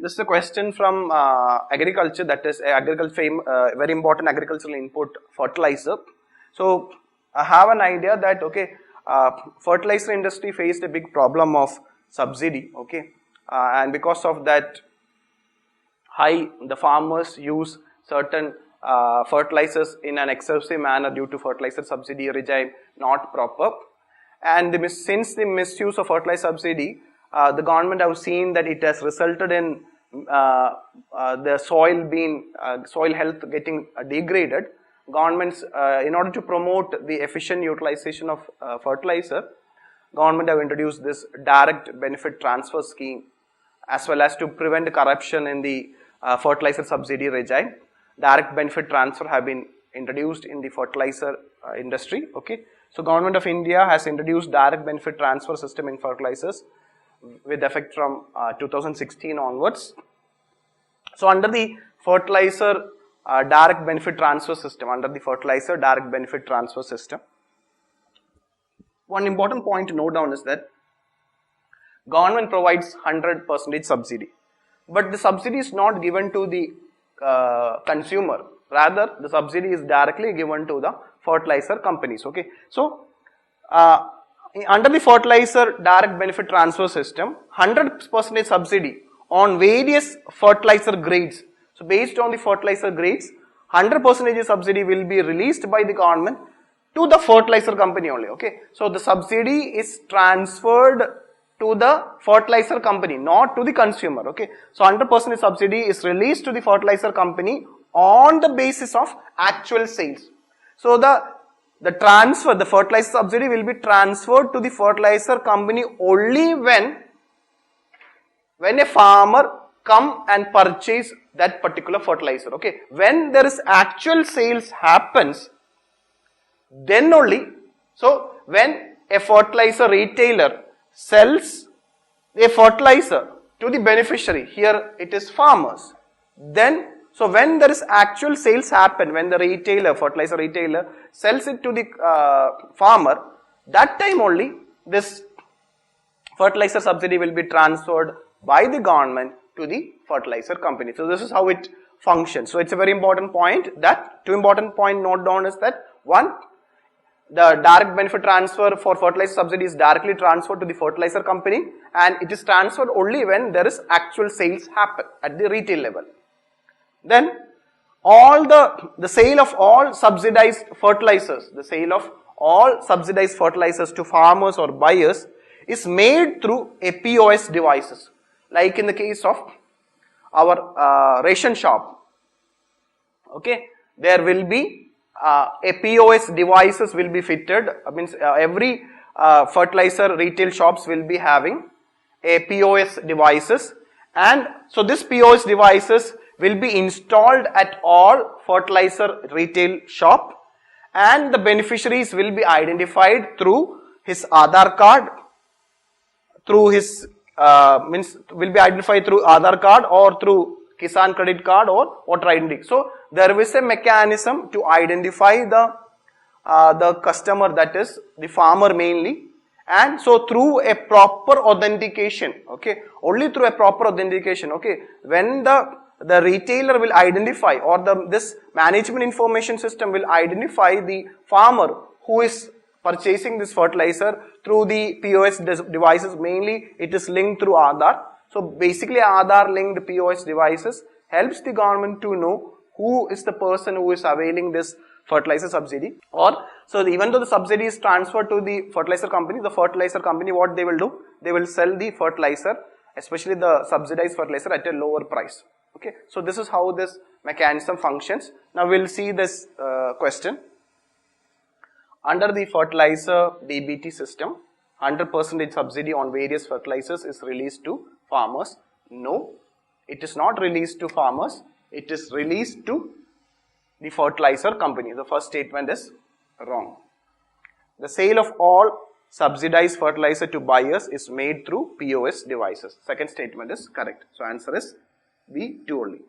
This is a question from agriculture, that is very important agricultural input, fertilizer. So I have an idea that fertilizer industry faced a big problem of subsidy, and because of that the farmers use certain fertilizers in an excessive manner due to fertilizer subsidy regime not proper, and since the misuse of fertilizer subsidy, the government have seen that it has resulted in the soil health getting degraded. Governments, in order to promote the efficient utilization of fertilizer, government have introduced this direct benefit transfer scheme, as well as to prevent corruption in the fertilizer subsidy regime. Direct benefit transfer have been introduced in the fertilizer industry. So Government of India has introduced direct benefit transfer system in fertilizers with effect from 2016 onwards. So under the fertilizer direct benefit transfer system, one important point to note down is that government provides 100% subsidy, but the subsidy is not given to the consumer. Rather, the subsidy is directly given to the fertilizer companies. So under the fertilizer direct benefit transfer system, 100% subsidy on various fertilizer grades. So based on the fertilizer grades, 100% subsidy will be released by the government to the fertilizer company only. So the subsidy is transferred to the fertilizer company, not to the consumer. So 100% subsidy is released to the fertilizer company on the basis of actual sales. So the fertilizer subsidy will be transferred to the fertilizer company only when a farmer come and purchase that particular fertilizer. When there is actual sales happens, then only, so when a fertilizer retailer sells a fertilizer to the beneficiary, here it is farmers, then so when there is actual sales happen, when the fertilizer retailer sells it to the farmer, that time only this fertilizer subsidy will be transferred by the government to the fertilizer company. So this is how it functions. So it's a very important point. Two important point note down is that, one, the direct benefit transfer for fertilizer subsidy is directly transferred to the fertilizer company, and it is transferred only when there is actual sales happen at the retail level. Then all the sale of all subsidized fertilizers, to farmers or buyers is made through a POS devices. Like in the case of our ration shop, there will be a POS devices will be fitted. Every fertilizer retail shops will be having a POS devices, and so this POS devices will be installed at all fertilizer retail shop, and the beneficiaries will be identified through his Aadhaar card, or through Kisan credit card or voter ID. So there is a mechanism to identify the customer, that is the farmer mainly, and so through a proper authentication, only through a proper authentication, when the retailer will identify, or this management information system will identify the farmer who is purchasing this fertilizer through the POS devices. Mainly it is linked through Aadhaar. So basically Aadhaar linked POS devices helps the government to know who is the person who is availing this fertilizer subsidy. So even though the subsidy is transferred to the fertilizer company, what they will do? They will sell the fertilizer, especially the subsidized fertilizer, at a lower price. So this is how this mechanism functions. Now we'll see this question. Under the fertilizer DBT system, 100% subsidy on various fertilizers is released to farmers. No, it is not released to farmers. It is released to the fertilizer company. The first statement is wrong. The sale of all subsidized fertilizer to buyers is made through POS devices. Second statement is correct. So answer is B, 2 only.